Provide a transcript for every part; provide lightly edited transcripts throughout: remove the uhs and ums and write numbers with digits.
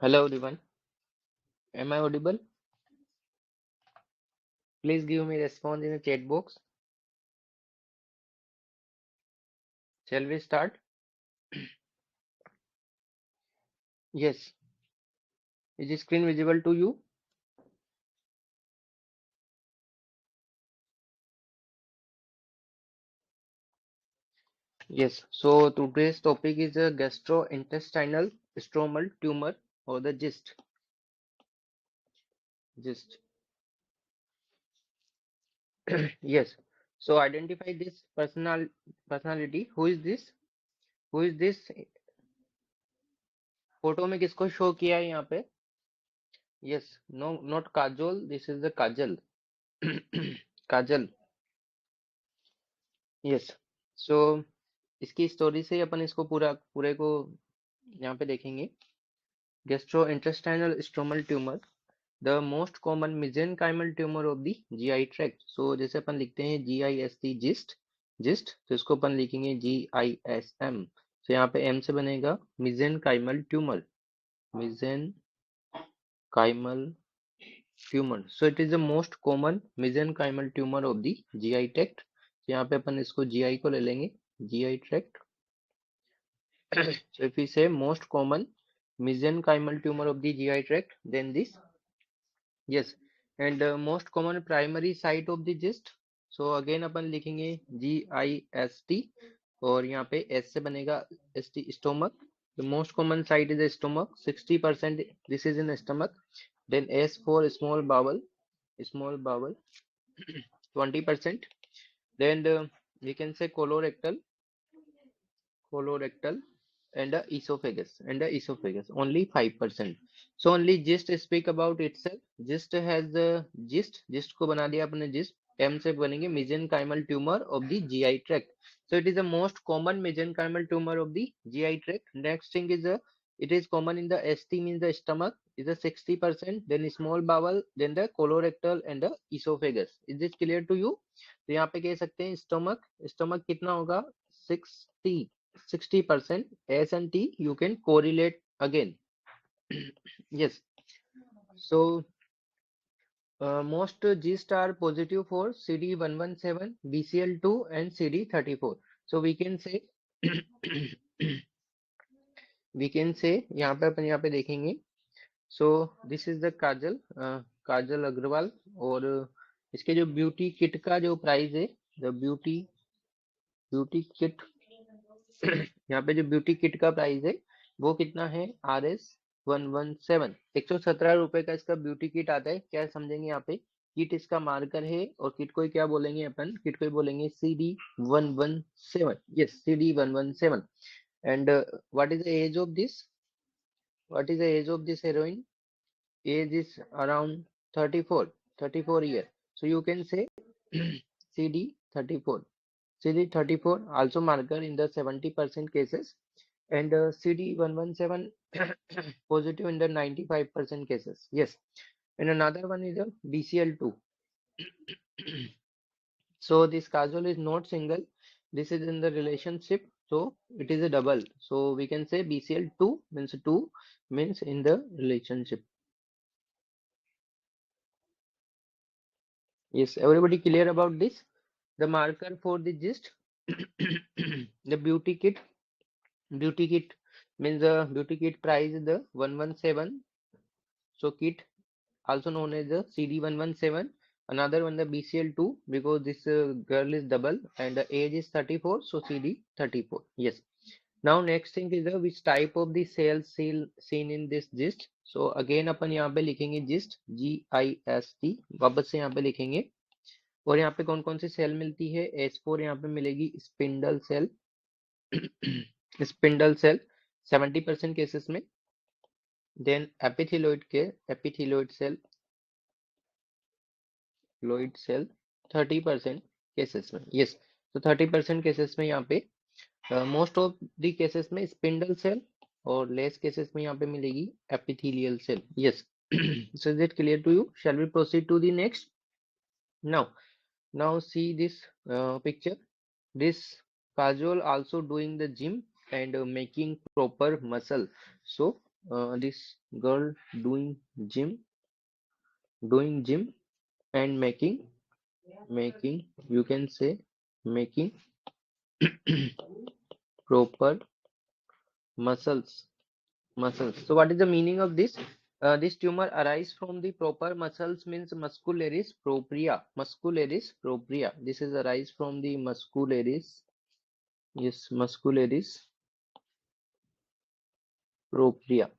Hello everyone. Am I audible? Please give me response in the chat box. Shall we start? Yes. Is the screen visible to you? Yes. So today's topic is a gastrointestinal stromal tumor or the GIST. GIST. Yes. So identify this personality. Who is this? Who is this? Photo में किसको show किया है यहाँ पे? Yes. No, not Kajol. This is the Kajal. Kajal. Yes. So इसकी story से अपन इसको पूरे को यहाँ पे देखेंगे. Gastrointestinal stromal tumor, the most common mesenchymal tumor of the GI tract. So जैसे अपन लिखते हैं GIST GIST, तो इसको अपन लिखेंगे GISM. तो यहाँ पे M से बनेगा mesenchymal tumor. Mesenchymal tumor. So it is the most common mesenchymal tumor of the GI tract. तो यहाँ पे अपन इसको GI को ले लेंगे, GI tract. So if we say most common mesenchymal tumor of the GI tract, then this, yes, and most common primary site of the GIST. So again अपन लिखेंगे GIST और यहाँ पे S से बनेगा ST stomach. The most common site is the stomach. 60% this is in stomach. Then S for small bowel 20%. Then we can say colorectal and the esophagus only 5%. So only GIST speak about itself. GIST has the GIST को बना दिया अपने GIST. M से बनेंगे mesenchymal tumor of the GI tract. So it is the most common mesenchymal tumor of the GI tract. Next thing is it is common in the ST, means the stomach is a 60%, then small bowel, then the colorectal and the esophagus. Is this clear to you? तो यहाँ पे कह सकते हैं stomach कितना होगा 60%. S and T you can correlate again. Yes. So most GIST are positive for CD117, BCL2 and CD34. So we can say यहाँ पे देखेंगे. So this is the काजल अग्रवाल. और इसके जो ब्यूटी किट का जो प्राइस है, द ब्यूटी किट यहाँ पे जो ब्यूटी किट का प्राइस है वो कितना है? RS117, 117 रुपए का इसका ब्यूटी किट आता है. क्या समझेंगे यहाँ पे? किट इसका मार्कर है और किट को क्या बोलेंगे अपन? किट को बोलेंगे CD117. Yes, CD117. And what is the age of this? Heroin? Age is around 34 year. So you can say CD34. CD34 also marker in the 70% cases, and CD117 positive in the 95% cases. Yes. And another one is a BCL2. So this kajol is not single. This is in the relationship. So it is a double. So we can say BCL2 means 2 means in the relationship. Yes, everybody clear about this? The marker for the GIST, the beauty kit means the beauty kit price is the 117. So kit also known as the CD117. Another one the BCL2, because this girl is double and the age is 34, so CD34. Yes. Now next thing is the which type of the cells seen in this GIST. So again अपन यहाँ पे लिखेंगे GIST, GIST. वापस से यहाँ पे लिखेंगे. और यहाँ पे कौन कौन सी सेल मिलती है? H4 यहाँ पे मिलेगी स्पिंडल सेल. 70% केसेस में. देन एपिथेलियोइड सेल 30% केसेस में. यस. तो 30% केसेस में यहाँ पे मोस्ट ऑफ द केसेस में स्पिंडल सेल और लेस केसेस में यहाँ पे मिलेगी epithelial cell. Yes. So is it clear to you? Shall we proceed to the next? Now see this picture. This Kajol also doing the gym and making proper muscle. So this girl doing gym and making you can say making proper muscles. So what is the meaning of this? This tumor arise from the proper muscles means muscularis propria. This is arise from the muscularis propria.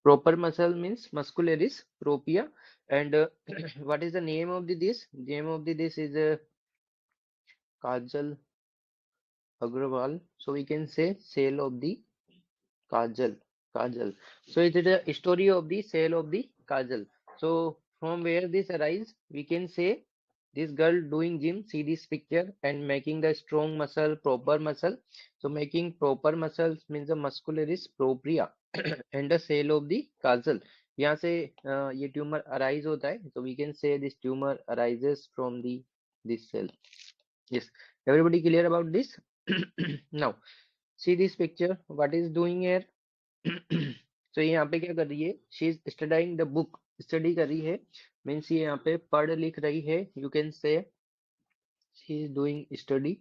Proper muscle means muscularis propria. And what is the name of this? Name of this is Kajal Agrawal. So we can say sale of the Kajal. Kajal. So it is a story of the sale of the Kajal. So from where this arise, we can say this girl doing gym, see this picture and making the strong muscle, proper muscle. So making proper muscles means the muscularis propria and the sale of the Kajal. यहाँ से ये tumour arise होता है, so we can say this tumor arises from the this cell. Yes, everybody clear about this? Now see this picture, what is doing here? तो ये यहाँ पे क्या कर रही है? She is studying the book, study कर रही है मीन्स ये यहाँ पे पढ़ लिख रही है. यू कैन से she is doing study.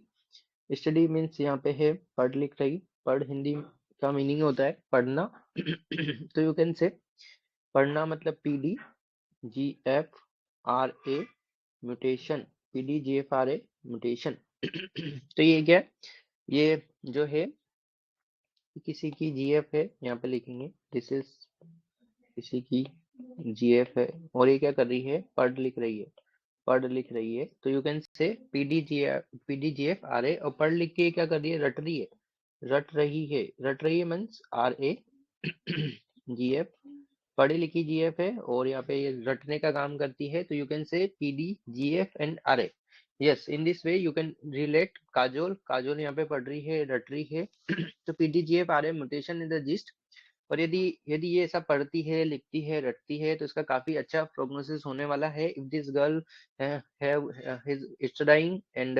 Study means यहाँ पे है पढ़ लिख रही. पढ़ हिंदी का मीनिंग होता है पढ़ना. तो यू कैन से पढ़ना मतलब PDGFRA म्यूटेशन. PDGFRA mutation. तो ये क्या है? ये जो है किसी की GF है, यहाँ पे लिखेंगे दिस इज किसी की GF है और ये क्या कर रही है? पढ़ लिख रही है. तो यू कैन से PDGFRA और पढ़ लिख के क्या कर रही है? रट रही है मीन्स RA. GF पढ़ी लिखी GF है और यहाँ पे ये रटने का काम करती है. तो यू कैन से PDGF and RA. Yes, in this way you can relate. Kajol यहाँ पे पढ़ रही है, रट रही है. तो PDGFRA mutation in the gist. और यदि ये ऐसा पढ़ती है, लिखती है, रटती है तो इसका काफी अच्छा प्रोग्नोसिस होने वाला है. If this girl have studying and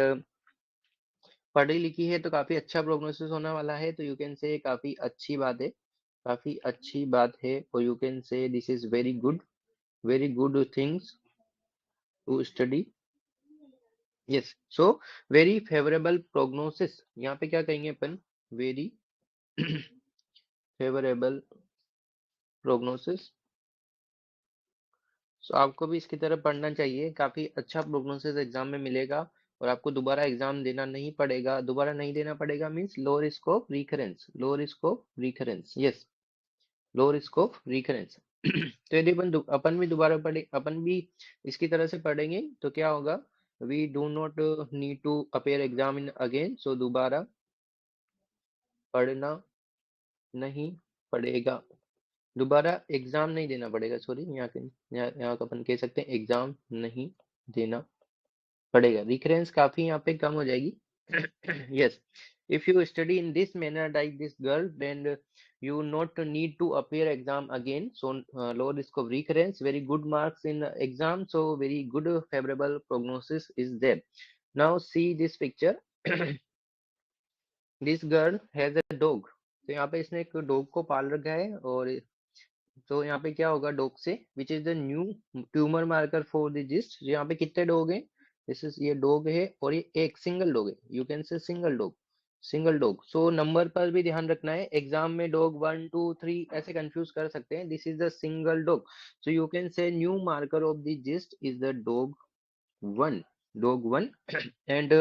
पढ़ी लिखी है तो काफी अच्छा प्रोग्नोसिस होने वाला है. तो यू कैन से काफी अच्छी बात है. और you can say this is very good things to study. Yes, so very favourable prognosis. यहाँ पे क्या कहेंगे अपन? Very favourable prognosis. सो आपको भी इसकी तरह पढ़ना चाहिए. काफी अच्छा प्रोग्नोसिस एग्जाम में मिलेगा और आपको दोबारा एग्जाम देना नहीं पड़ेगा. Means low risk of recurrence. Yes, low risk of recurrence. तो यदि अपन भी दोबारा पढ़े, अपन भी इसकी तरह से पढ़ेंगे तो क्या होगा? We do not need to appear exam in again. So दोबारा पढ़ना नहीं पड़ेगा, दोबारा एग्जाम नहीं देना पड़ेगा. सॉरी, यहाँ का अपन कह सकते हैं एग्जाम नहीं देना पड़ेगा. रिकरेंस काफी यहाँ पे कम हो जाएगी. yes, if you study in this manner like this girl, then you not need to appear exam again. So low risk of recurrence, very good marks in exam, so very good favorable prognosis is there. Now see this picture. this girl has a dog. तो यहाँ पे इसने एक dog को पाल रखा है. और तो यहाँ पे क्या होगा डॉग से? Which is the new tumour marker for the gist. यहाँ पे कितने डॉग हैं? ये डॉग है और ये एक सिंगल डॉग है. यू कैन से सिंगल डॉग. सो नंबर पर भी ध्यान रखना है. एग्जाम में डॉग 1 2 3 ऐसे कंफ्यूज कर सकते हैं. This is the single dog. So you can से new marker of the gist is the dog 1. And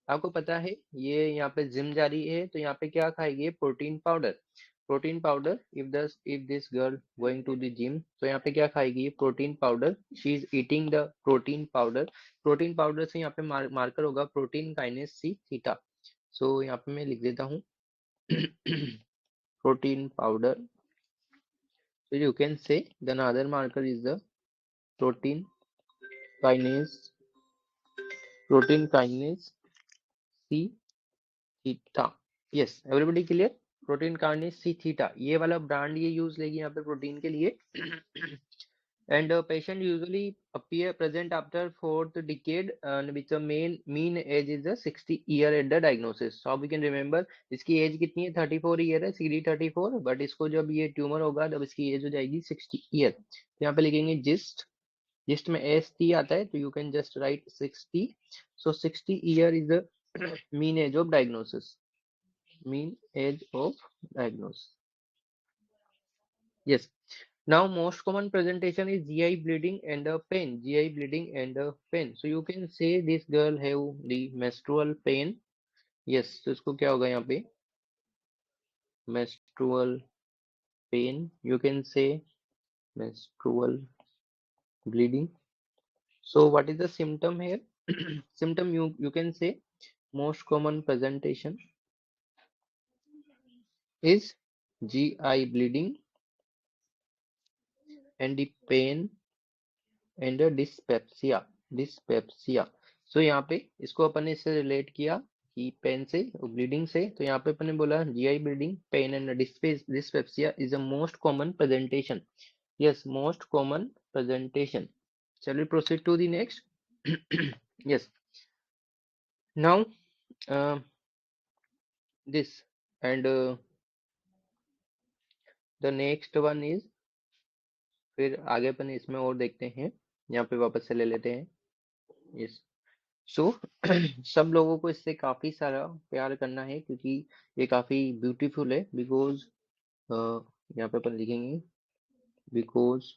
आपको पता है ये यहाँ पे जिम जा रही है तो यहाँ पे क्या खाएगी? Protein powder. If this girl going to the gym तो यहाँ पे क्या खाएगी? Protein powder. She is eating the protein powder से यहाँ पे मार्कर होगा protein kinase C theta. So यहाँ पे मैं लिख देता हूँ protein powder. so you can say the another marker is the protein kinase C theta. Yes, everybody clear? Protein kinase C theta, ये वाला ब्रांड ये यूज लेगी यहाँ पे प्रोटीन के लिए. and patient usually appear present after fourth decade, and with the mean age is the 60 year at the diagnosis. So we can remember इसकी as कितनी है, 34 ईयर है, CD34, बट इसको जब ये ट्यूमर होगा तब इसकी एज हो जाएगी 60 ईयर। तो यहाँ पे लिखेंगे जिस्ट में ST आता है, तो you can just right 60। So 60 year is the mean age of diagnosis, mean age of diagnosis। Yes. Now most common presentation is GI bleeding and pain, GI bleeding and pain। So you can say this girl have the menstrual pain। Yes, तो इसको क्या होगा यहाँ पे, menstrual pain, you can say menstrual bleeding। So what is the symptom here? Symptom, you can say most common presentation is GI bleeding and the pain and dyspepsia। सो यहाँ पे इसको अपन ने इससे रिलेट किया कि पेन से ब्लीडिंग से, तो यहाँ पे अपन ने बोला GI bleeding, pain and dyspepsia is the most common presentation. Yes, most common presentation. चलिए proceed to the next. Yes, now this and the next one is, फिर आगे अपन इसमें और देखते हैं, यहाँ पे वापस से ले लेते हैं। यस, सो सब लोगों को इससे काफी सारा प्यार करना है क्योंकि ये काफी ब्यूटीफुल है। बिकॉज यहाँ पे अपन लिखेंगे because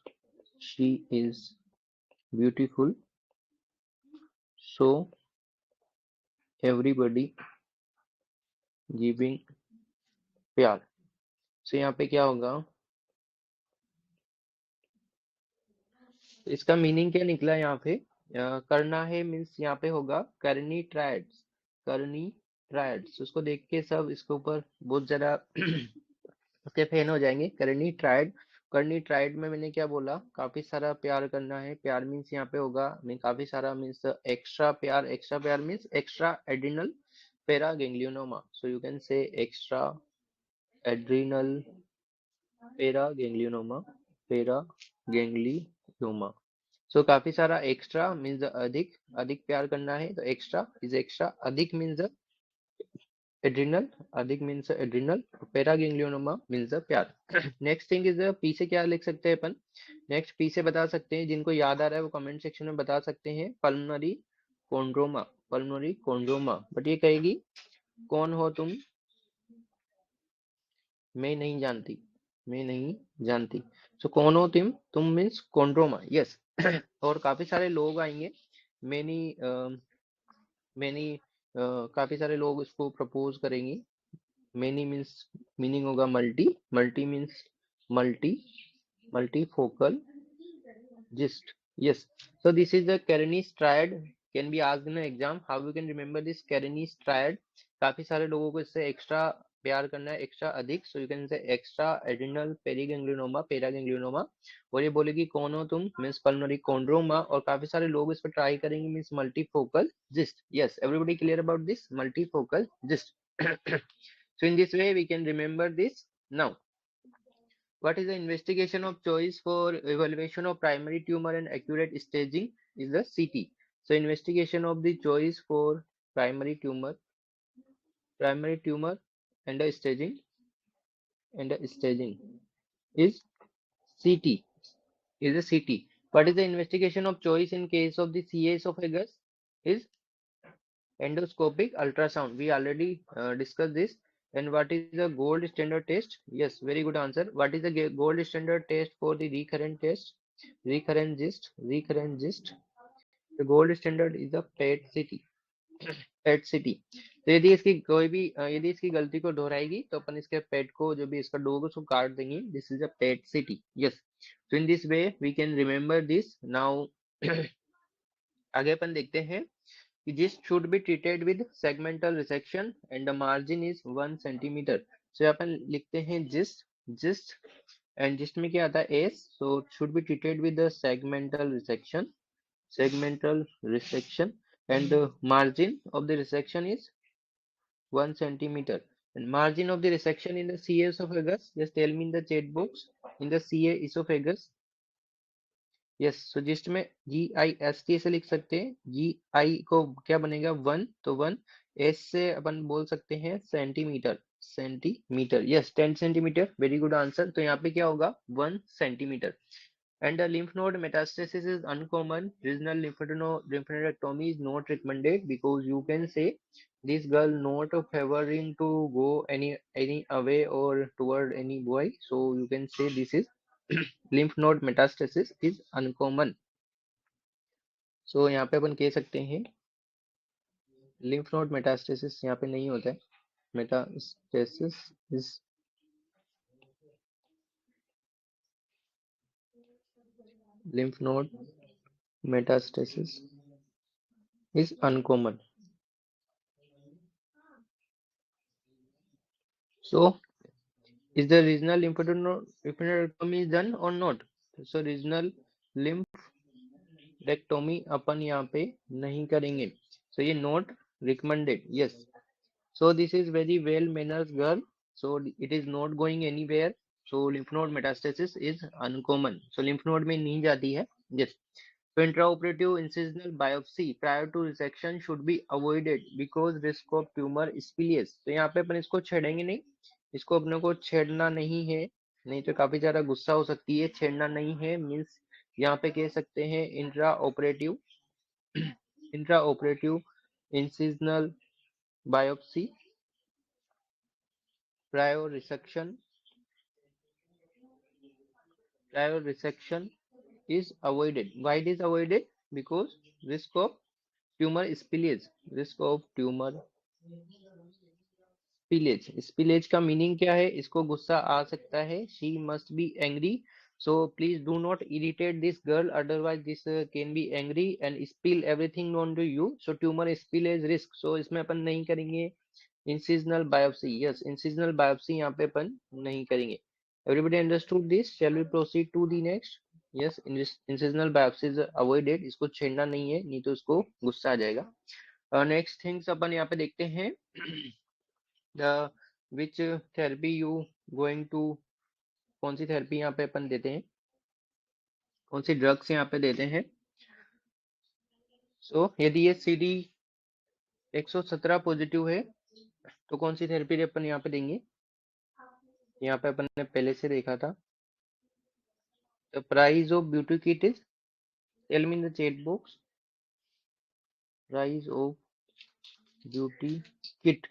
she is beautiful, so everybody giving प्यार। सो यहाँ पे क्या होगा, इसका मीनिंग क्या निकला यहाँ पे, करना है मीन्स यहाँ पे होगा करनी ट्रायड्स, करनी ट्रायड्स। उसको देख के सब इसके ऊपर बहुत ज्यादा उसके फैन हो जाएंगे। करनी ट्राइड में मैंने क्या बोला, काफी सारा प्यार करना है। प्यार मीन्स यहाँ पे होगा मैं काफी सारा मीन्स एक्स्ट्रा प्यार means extra adrenal para ganglioneuroma. So you can say extra adrenal para ganglioma. सो काफी सारा एक्स्ट्रा मीन्स अधिक, अधिक प्यार करना है, तो एक्स्ट्रा इज एक्स्ट्रा, अधिक मीन्स एड्रिनल, अधिक मीन्स एड्रिनल, पैरागैंग्लियोनोमा मीन्स प्यार। नेक्स्ट थिंग इज पी से क्या लिख सकते हैं अपन, नेक्स्ट पी से बता सकते हैं, जिनको याद आ रहा है वो कमेंट सेक्शन में बता सकते हैं, पल्मोनरी कोंड्रोमा, पल्मोनरी कोंड्रोमा। बट ये कहेगी कौन हो तुम, मैं नहीं जानती, मैं नहीं जानती। सो कौन हो तुम मीन्स कोंड्रोमा। यस, और काफी सारे लोग आएंगे, मैनी मैनी काफी सारे लोग इसको प्रपोज करेंगे। मेनी मीन्स मीनिंग होगा multi, multi means multifocal gist। Yes, so this is the Cairnes triad, can be asked in an exam how you can remember this Cairnes triad। काफी सारे लोगों को इससे एक्स्ट्रा प्यार करना है, एक्स्ट्रा अधिक, so you can say extra adrenal paraganglioneuroma, paraganglioneuroma. और ये बोलेगी कौन हो तुम मीन्स पल्मोनरी कोंड्रोमा, और काफी सारे लोग इस पर ट्राई करेंगे means multifocal GIST. Yes, everybody clear about this multifocal gist. So in this way we can remember this। Now what is the investigation of choice for evaluation of primary tumor and accurate staging is the CT। So investigation of the choice for primary tumor and the staging is CT, is a CT। What is the investigation of choice in case of the CA esophagus is endoscopic ultrasound। We already discussed this। And what is the gold standard test? Yes, very good answer। What is the gold standard test for the recurrent test, recurrent gist? The gold standard is the PET CT, PET CT। तो यदि इसकी कोई भी यदि इसकी गलती को दोहराएगी तो अपन इसके पेट को जो भी इसका डोग उसको काट देंगे। This is a PET CT। Yes, so in this way we can remember this। now आगे अपन देखते हैं कि GIST should be treated with segmental resection and the margin is 1 centimetre. So अपन लिखते हैं जिस्ट एंड जिस्ट में क्या आता है S, so should be treated with the segmental resection and the margin of the resection is 1 centimeter। and margin of the resection in the CA esophagus, just tell me in the chat box, in the CA esophagus yes, so gist में GIST से लिख सकते हैं। GI को क्या बनेगा 1, तो 1 S से अपन बोल सकते हैं centimetre, centimetre, yes 10 centimetre, very good answer. तो यहाँ पे क्या होगा 1 centimetre. And the lymph node metastasis is uncommon. Regional lymphadenectomy is not recommended because you can say this girl not favoring to go any away or toward any boy. So you can say this is lymph node metastasis is uncommon. So यहाँ पे अपन कह सकते हैं lymph node metastasis यहाँ पे नहीं होता है। Metastasis is lymph node metastasis is uncommon. So is the regional lymphadenectomy done or not? So regional lymphadenectomy अपन यहाँ पे नहीं करेंगे। So ये not recommended. Yes. So this is very well mannered girl. So it is not going anywhere. So lymph node metastasis is uncommon. So lymph node में नहीं जाती है. Yes. So intraoperative incisional biopsy prior to resection should be avoided because risk of tumor spillage. तो यहाँ पे अपन इसको छेड़ेंगे नहीं, इसको अपने को छेड़ना नहीं है, नहीं तो काफी ज्यादा गुस्सा हो सकती है। छेड़ना नहीं है मीन्स यहाँ पे कह सकते हैं intraoperative incisional biopsy prior resection is avoided. Why it is avoided? Because risk of tumor spillage, risk of tumor spillage. Spillage का मीनिंग क्या है? इसको गुस्सा आ सकता है। She must be angry. So please do not irritate this girl, otherwise this can be angry and spill everything onto you. So tumor spillage risk. So इसमें अपन नहीं करेंगे incisional biopsy. Yes, incisional biopsy यहाँ पे अपन नहीं करेंगे। Everybody understood this? Shall we proceed to the next? Yes, incisional biopsy is avoided. इसको छेड़ना नहीं है, नहीं तो उसको गुस्सा आ जाएगा। नेक्स्ट थिंग्स अपन यहाँ पे देखते हैं the which therapy you going to, कौन सी थेरेपी यहाँ पे अपन देते हैं, कौन सी ड्रग्स यहाँ पे देते हैं। सो यदि ये CD 117 पॉजिटिव है तो कौन सी थेरेपी अपन यहाँ पे देंगे? यहाँ पे अपन ने पहले से देखा था। The price of beauty kit is, tell me in the chat box, price of beauty kit.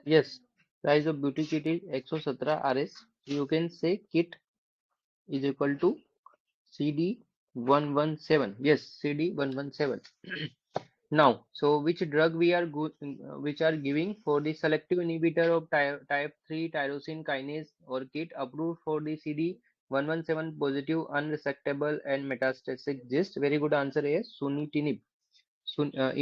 Yes, price of beauty kit is 117 RS। You can say kit is equal to CD 117. Yes, CD 117. Now, so which drug we are which are giving for the selective inhibitor of type 3 tyrosine kinase or KIT approved for the CD 117 positive unresectable and metastatic GIST? Very good answer है sunitinib,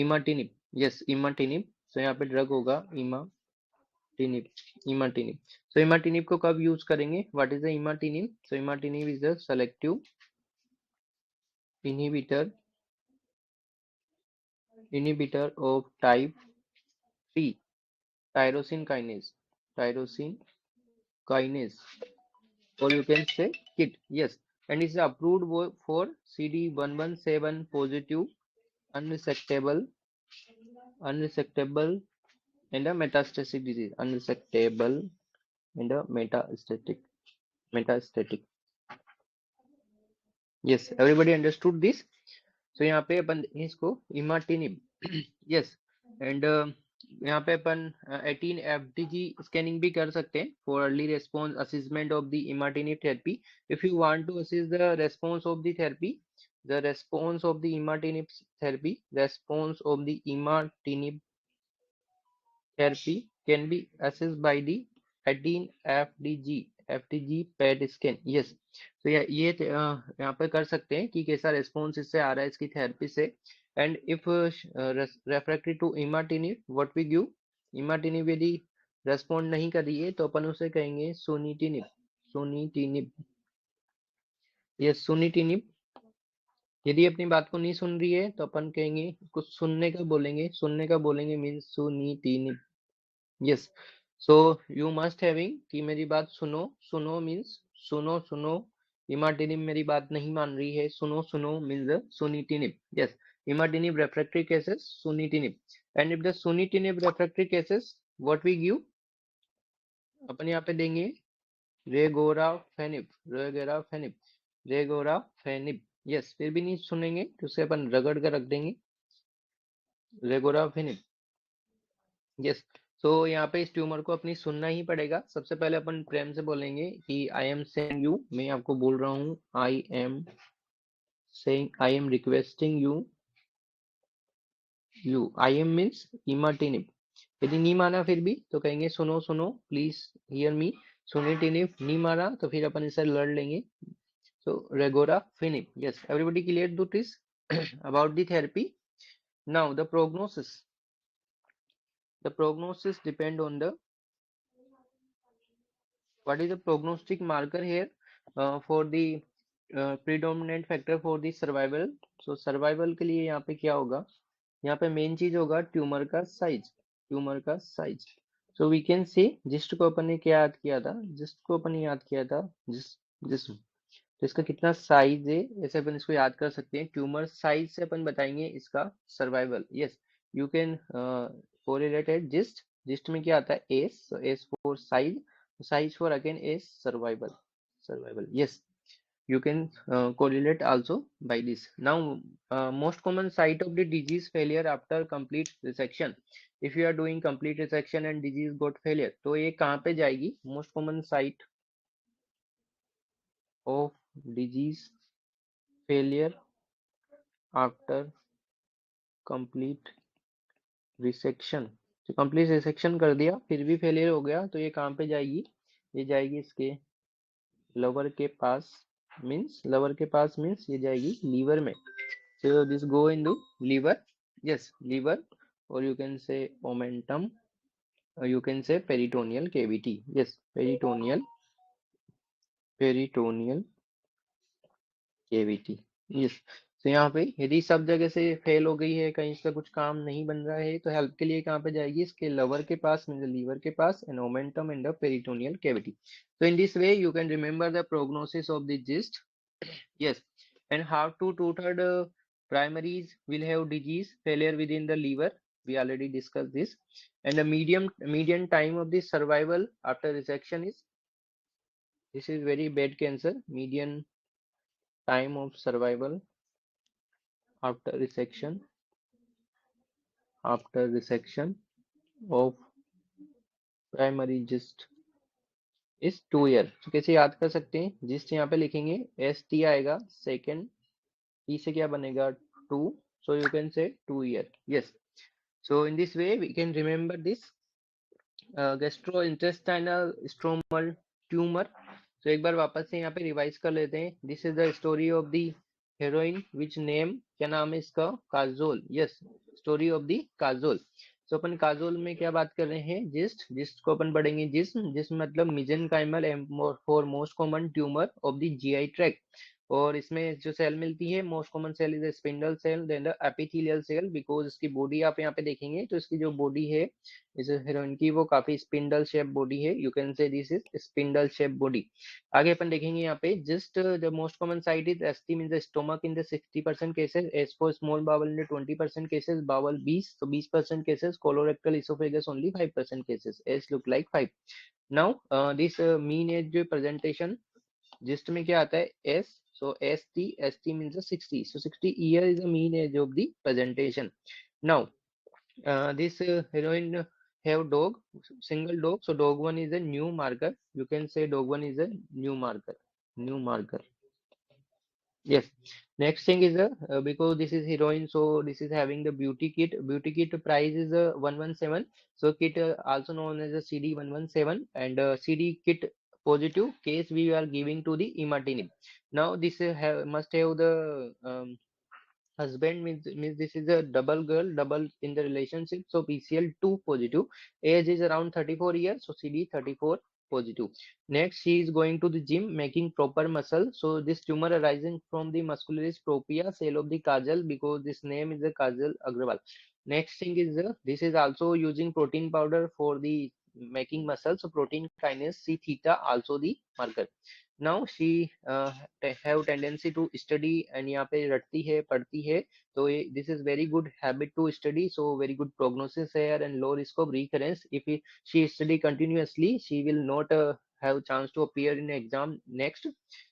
imatinib. Yes, imatinib. So यहाँ पे drug होगा imatinib, imatinib. So imatinib को कब use करेंगे? What is the imatinib? So imatinib is a selective inhibitor of type 3 tyrosine kinase, or you can say KIT. Yes, and is approved for CD 117 positive unresectable and a metastatic disease, unresectable and a metastatic. Yes, everybody understood this? So यहाँ पे अपन इसको imatinib. Yes, and यहाँ पे अपन 18 FDG scanning भी कर सकते हैं for early response assessment of the imatinib therapy. If you want to assess the response of the therapy, the response of the imatinib therapy can be assessed by the 18 FDG PET scan. Yes, तो ये यहाँ पे कर सकते हैं कि कैसा response इससे आ रहा है इसकी थेरेपी से। And if refractory to imatinib what we give, imatinib यदि रेस्पॉन्ड नहीं कर रही है तो अपन उसे कहेंगे सुनिटिनिब। यस, सुनिटिनिब। यदि अपनी बात को नहीं सुन रही है तो अपन कहेंगे, कुछ सुनने का बोलेंगे means sunitinib. Yes, so you must having कि मेरी बात सुनो मीन्स सुनो इमाटिनिब मेरी बात नहीं मान रही है, सुनो सुनो means सुनिटिनिब. Yes, imatinib refractory cases, sunitinib. And if the sunitinib refractory cases, what we give? अपन यहाँ पे देंगे रेगोराफेनिब, रेगोराफेनिब, रेगोराफेनिब. यस, फिर भी नहीं सुनेंगे तो उसे अपन रगड़ कर रख देंगे, रेगोराफेनिब. यस. तो यहाँ पे इस ट्यूमर को अपनी सुनना ही पड़ेगा. सबसे पहले अपन प्रेम से बोलेंगे कि आई एम सेइंग यू, मैं आपको बोल रहा हूँ, I am saying, I am requesting you, you, I am means imatinib. यदि नहीं माना फिर भी तो कहेंगे सुनो सुनो प्लीज हियर मी, सुनिटिनिब. नहीं माना तो फिर अपन इसे लड़ लेंगे. So regorafenib. Yes, everybody clear to this about the therapy. Now the prognosis. The prognosis depend on the, what is the prognostic marker here for the predominant factor for the survival. So survival के लिए यहाँ पे क्या होगा? यहाँ पे main चीज होगा ट्यूमर का साइज, ट्यूमर का size. So we can say GIST को अपन ने क्या याद किया था, जिस्ट को अपन ने याद किया था जिस्म. तो इसका कितना साइज है, ऐसे अपन इसको याद कर सकते हैं. ट्यूमर साइज से अपन बताएंगे इसका survival. Yes, you can correlate at GIST. GIST में क्या आता है? S. S for size, size for again S, survival, survival. Yes, you can correlate also by this. Now most common site of the disease failure after complete resection. If you are doing complete resection and disease got failure, तो ये कहाँ पे जाएगी? most common site of disease failure after complete resection. तो complete resection कर दिया फिर भी failure हो गया तो ये कहाँ पे जाएगी? ये जाएगी इसके lower के पास, means lower के पास means ये जाएगी liver में. So this go into liver. Yes, liver, or you can say omentum, or you can say peritoneal cavity. Yes, peritoneal cavity. Yes. तो यहाँ पे यदि सब जगह से फेल हो गई है, कहीं से कुछ काम नहीं बन रहा है, तो हेल्प के लिए कहाँ पे जाएगी? इसके लवर के पास, मीन लीवर के पास, and omentum and the peritoneal cavity. So in this way you can remember the prognosis of the gist. Yes, and how to two-third primaries will have disease failure within the liver. We already discussed this. And the median time of the survival after resection is, this is very bad cancer. Median time of survival after resection of primary gist is 2 year. तो कैसे याद कर सकते हैं? Gist यहाँ पे लिखेंगे, S T आएगा, सेकेंड टी से क्या बनेगा? 2. So you can say 2 year. Yes. So in this way we can remember this gastrointestinal stromal tumor. So एक बार वापस से यहाँ पे रिवाइज कर लेते हैं. This is the story of the heroine which name, क्या नाम है इसका? Kajol. Yes, story of the Kajol. So अपन काजोल में क्या बात कर रहे हैं? जिस्ट. जिस्ट को अपन पढ़ेंगे जिस्म. जिस्म मतलब mesenchymal for most common tumor of the GI tract. और इसमें जो सेल मिलती है, most common cell is spindle cell, then the epithelial cell. Because इसकी बॉडी आप यहाँ पे देखेंगे तो इसकी जो बॉडी है इस हीरोइन की, वो काफी स्पिंडल शेप बॉडी है. You can say this is spindle shape body. आगे अपन देखेंगे यहाँ पे just the most common site is ST mean the stomach in the 60% cases, S for small bowel in the 20% cases, bowel 20, तो 20% cases, colorectal oesophagus only 5% cases, S look like 5. Now this mean as जो presentation GIST में क्या आता है? S. So ST means 60. So 60 year is the mean age of the presentation. Now this heroine have dog, single dog. So dog one is a new marker. You can say dog one is a new marker. New marker. Yes. Next thing is because this is heroine, so this is having the beauty kit. Beauty kit price is 117. So kit also known as a CD 117, and CD kit positive case we are giving to the imatinib. Now this must have the husband, means this is a double girl, double in the relationship, so PCL2 positive. Age is around 34 years, so CD 34 positive. Next, she is going to the gym making proper muscle. So this tumor arising from the muscularis propria cell of the Kajal, because this name is the Kajal Agrawal. Next thing is this is also using protein powder for the making muscle. So protein kinase C theta also the marker. Now she have tendency to study, and यहाँ पे रटती है, पढ़ती है, तो ये this is very good habit to study, so very good prognosis है and low risk of recurrence if she study continuously she will not have chance to appear in exam next.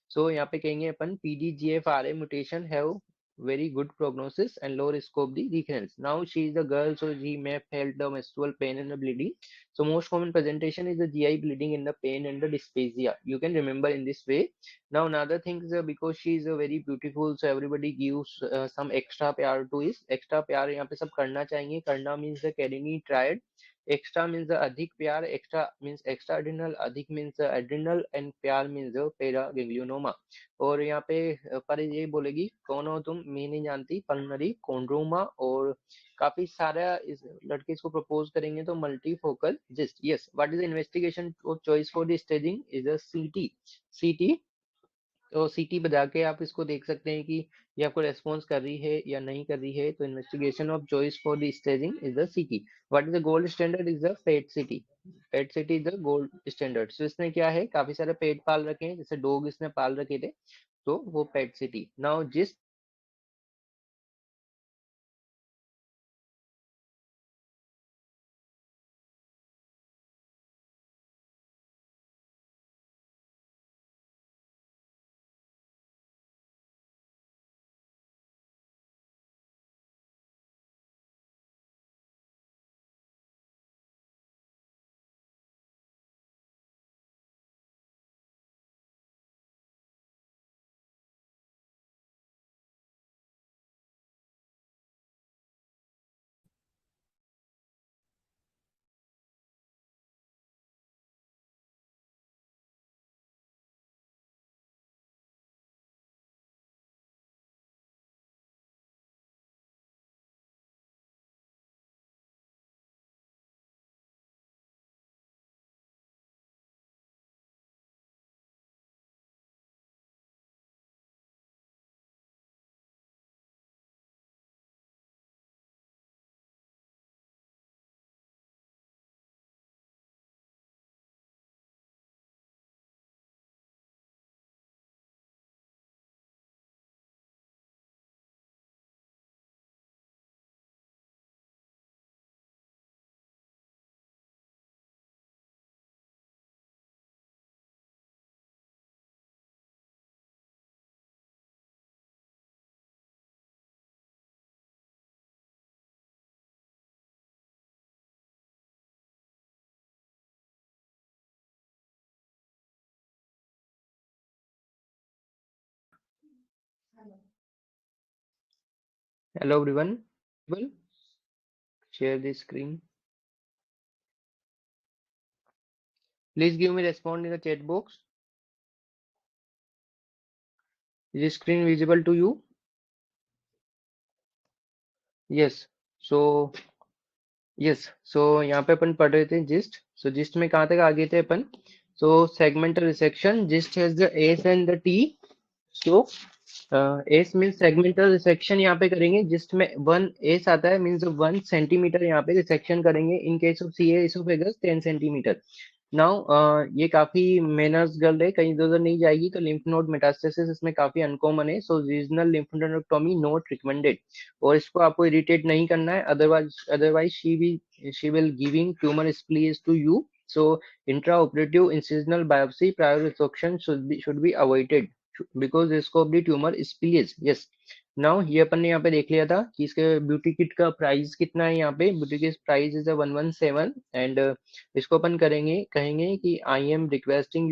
So यहाँ पे कहेंगे अपन PDGFRA mutation have very good prognosis and low risk of the recurrence. Now she is a girl, so she may have felt the menstrual pain and the bleeding. So most common presentation is the GI bleeding and the pain and the dysphagia. You can remember in this way. Now another thing is because she is very beautiful, so everybody gives some extra pyar to is extra pyar यहाँ पे सब करना चाहेंगे. करना means the kidney triad. Extra means the अधिक प्यार, extra means extra adrenal, अधिक means adrenal and प्यार means the paraganglioma. और यहाँ पे पर ये बोलेगी कौन हो तुम, मैं नहीं जानती, पल्मोनरी कॉन्ड्रोमा, और काफी सारा इस लड़के इसको प्रपोज करेंगे तो multifocal GIST. Yes, what is the investigation of choice for the staging is a सीटी. सीटी, तो सीटी बजा के आप इसको देख सकते हैं कि ये आपको रेस्पॉन्स कर रही है या नहीं कर रही है. तो investigation of choice for the staging is the CT. What is the gold standard is the PET CT. PET CT is the gold standard. So इसने क्या है, काफी सारे पेट पाल रखे हैं, जैसे डॉग इसने पाल रखे थे, तो वो पेट सिटी. नाउ जिस hello everyone, will share the screen. Please give me response in the chat box. Is the screen visible to you? Yes. So yes, so यहाँ पे अपन पढ़ रहे थे जिस्ट. सो जिस्ट में कहाँ तक आ गए थे अपन? So segmental resection, GIST has the S and the T. So S mean segmental resection यहाँ पे करेंगे. जिस्ट में 1 एस आता है, मीन्स 1 सेंटीमीटर यहाँ पे रिसेक्शन करेंगे. In case of C oesophagus 10 centimetre. Now ये काफी मेनर्स गर्ल है, कहीं इधर उधर नहीं जाएगी. तो लिम्फ नोड मेटास्टेसिस इसमें काफी अनकॉमन है, so regional lymphadenectomy not recommended. और इसको आपको इरिटेट नहीं करना है, otherwise she will giving tumour spillage to you. So intraoperative incisional biopsy prior resection should be avoided because risk of the tumour spillage. Yes. Now ये अपन ने यहाँ पे देख लिया था कि इसके ब्यूटी किट का प्राइस कितना है. यहाँ पे beauty kit price is 117. And इसको अपन करेंगे, कहेंगे कि I am requesting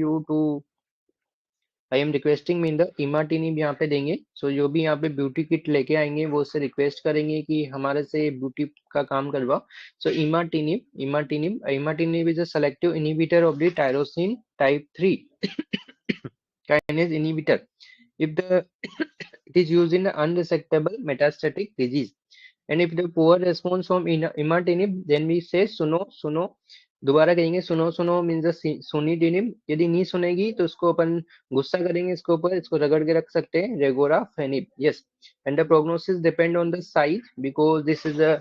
mean the imatinib यहाँ पे देंगे. सो जो भी यहाँ पे ब्यूटी किट लेके आएंगे वो उससे रिक्वेस्ट करेंगे कि हमारे से ब्यूटी का काम करवाओ. So imatinib is a selective inhibitor of the tyrosine type 3 kinase inhibitor. If the it is used in unresectable metastatic disease, and if the poor response from imatinib, then we say सुनो सुनो. दोबारा कहेंगे सुनो सुनो means सुनीडिनिब. यदि नहीं सुनेगी तो उसको अपन गुस्सा करेंगे, इसके ऊपर इसको रगड़ के रख सकते हैं, regorafenib. Yes. And the prognosis depend on the size because this is a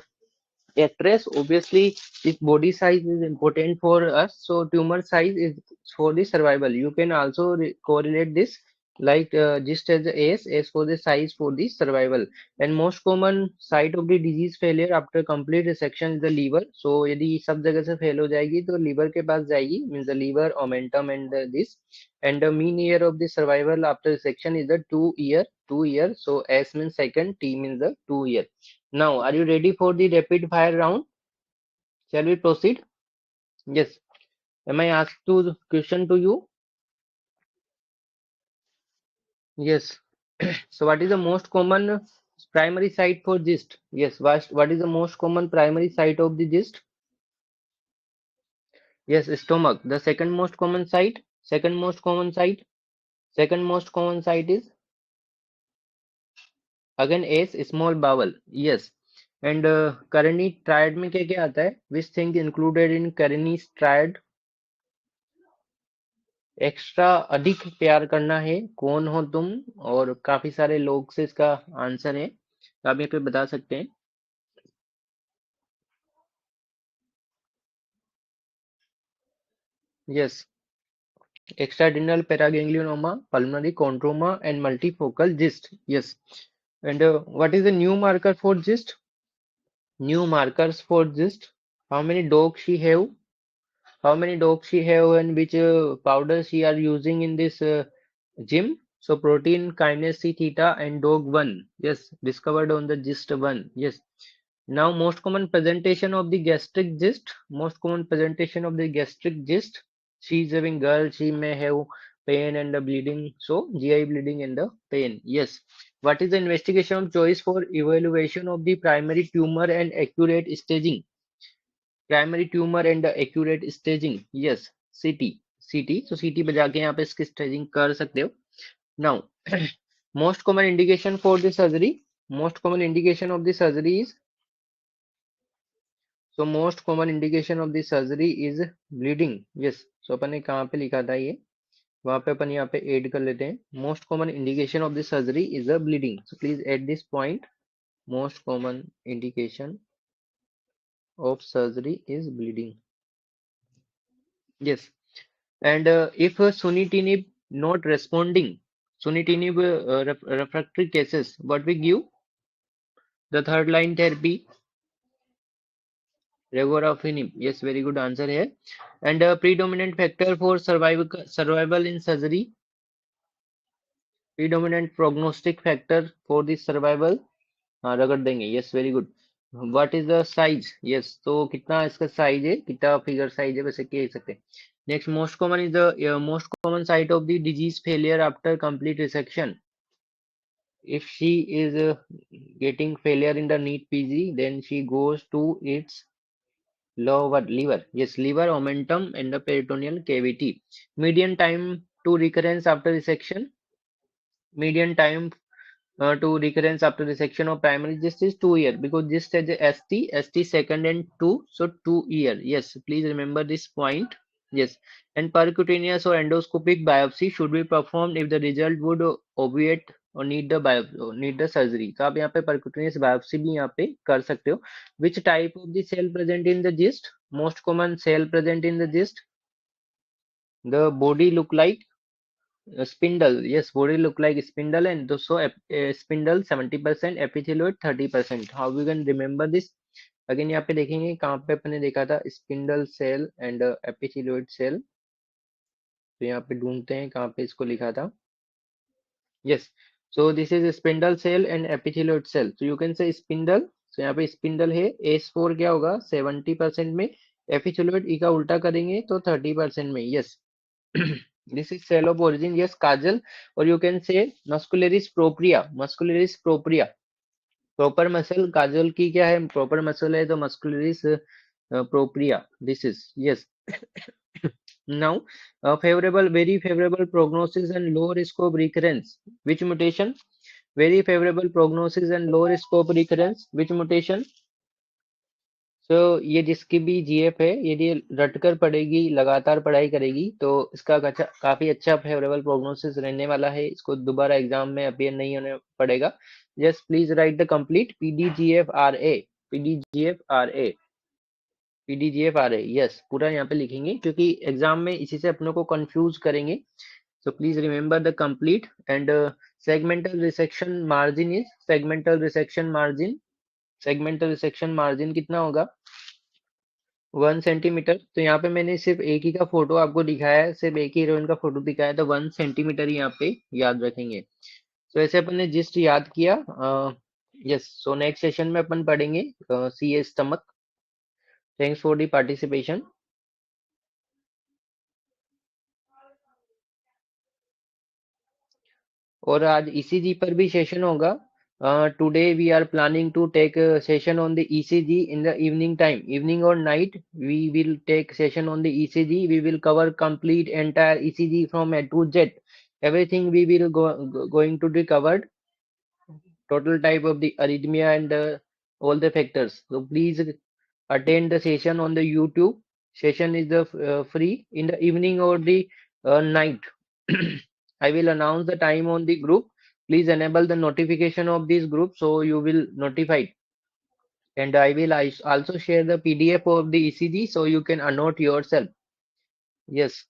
actress, obviously this body size is important for us, so tumor size is for the survival. You can also correlate this like just as S for the size for the survival. And most common site of the disease failure after complete resection is the liver. So यदि सब जगह से fail हो जाएगी तो liver के पास जाएगी, means the liver, omentum and this. And the mean year of the survival after resection is the 2 year. 2 year. So S means second, T means the 2 year. Now, are you ready for the rapid fire round? Shall we proceed? Yes. Am I asked to question to you? Yes. So what is the most common primary site for gist? Yes. What is the most common primary site of the gist? Yes, stomach. The second most common site. Second most common site. Second most common site is again S, small bowel. Yes. And Carney triad में क्या क्या आता है? Which thing included in Carney's triad? Extra अधिक प्यार करना है, कौन हो तुम, और काफी सारे लोग से इसका आंसर है, तो आप यहाँ पे बता सकते हैं. Yes, extra adrenal paraganglioneuroma, pulmonary chondroma and multifocal GIST. Yes. And what is the new marker for GIST? New markers for GIST. How many dogs she have? How many dogs she have and which powder she are using in this gym? So protein kinase C theta and dog 1. Yes, discovered on the gist 1. Yes. Now most common presentation of the gastric gist. Most common presentation of the gastric gist. She is having girl. She may have pain and the bleeding. So GI bleeding and the pain. Yes. What is the investigation of choice for evaluation of the primary tumor and accurate staging? Primary tumour and accurate staging. Yes, सीटी. सीटी, तो सीटी पे जाके यहाँ पे इसकी staging कर सकते हो. Now most common indication for the surgery. Most common indication of the surgery is, so most common indication of the surgery is bleeding. Yes, so अपन ने कहाँ पे लिखा था ये, वहां पे अपन यहाँ पे ऐड कर लेते हैं. Most common indication of the surgery is a bleeding. So please at this point, most common indication of surgery is bleeding. Yes. And if sunitinib not responding, sunitinib refractory cases, what we give? The third line therapy, regorafenib. Yes, very good answer here. And predominant factor for survival in surgery, predominant prognostic factor for the survival. हाँ, रगड़ देंगे. Yes, very good. What is the size? Yes, तो कितना इसका size है, कितना figure size है, वैसे कह सकते हैं. Next, most common is the most common site of the disease failure after complete resection. If she is getting failure in the NEAT PG, then she goes to its lower liver. Yes, liver, omentum and the peritoneal cavity. Median time to recurrence after resection. Median time to recurrence after resection of primary gist is 2 years, because gist has a ST second and 2, so 2 years. Yes, please remember this point. Yes, and percutaneous or endoscopic biopsy should be performed if the result would obviate or need the surgery. तो आप यहाँ पे percutaneous biopsy भी यहाँ पे कर सकते हो. Which type of the cell present in the gist? Most common cell present in the gist. The body look like spindle. Yes, body look like spindle, and so spindle 70%, epithelioid 30%. How we can remember this? Again यहाँ पे देखेंगे कहाँ पे अपने देखा था spindle cell and epithelioid cell. तो यहाँ पे ढूंढते हैं कहाँ पे इसको लिखा था. Yes, so this is spindle cell and epithelioid cell. तो यू कैन से स्पिंडल. तो यहाँ पे स्पिंडल है, S4 क्या होगा 70% में, एपिथेलियोइड ई का उल्टा करेंगे तो 30% में. Yes. This is cell of origin. Yes, Kajal, or you can say muscularis propria. Muscularis propria. Proper muscle Kajal की क्या है, proper muscle है तो muscularis propria. This is yes. Now, favorable, very favorable prognosis and low risk of recurrence. Which mutation? Very favorable prognosis and low risk of recurrence. Which mutation? तो ये जिसकी भी GF है, यदि रटकर पढ़ेगी, लगातार पढ़ाई करेगी, तो इसका काफी अच्छा फेवरेबल प्रोग्नोसिस रहने वाला है. इसको दोबारा एग्जाम में अपीयर नहीं होने पड़ेगा. Just please right the complete PDGFRA. PDGFRA, PDGFRA, yes, पूरा यहाँ पे लिखेंगे क्योंकि एग्जाम में इसी से अपनों को कंफ्यूज करेंगे. So please remember the complete and segmental resection margin is segmental resection margin कितना होगा 1 सेंटीमीटर. तो यहाँ पे मैंने सिर्फ एक ही का फोटो आपको दिखाया है, सिर्फ एक ही हीरोइन का फोटो दिखाया है, तो 1 सेंटीमीटर यहाँ पे याद रखेंगे. तो ऐसे अपन ने जिस्ट याद किया. यस, सो नेक्स्ट सेशन में अपन पढ़ेंगे CA stomach. Thanks for the participation. और आज ईसीजी पर भी सेशन होगा. Today we are planning to take session on the ECG in the evening time, evening और night. We will take session on the ECG. We will cover complete entire ECG from A to Z. Everything we will going to be covered. Total type of the arrhythmia and all the factors. So please attend the session on the YouTube. Session is the free in the evening or the night. I will announce the time on the group. Please enable the notification of this group so you will notified. And I will also share the PDF of the ECG so you can annotate yourself. Yes.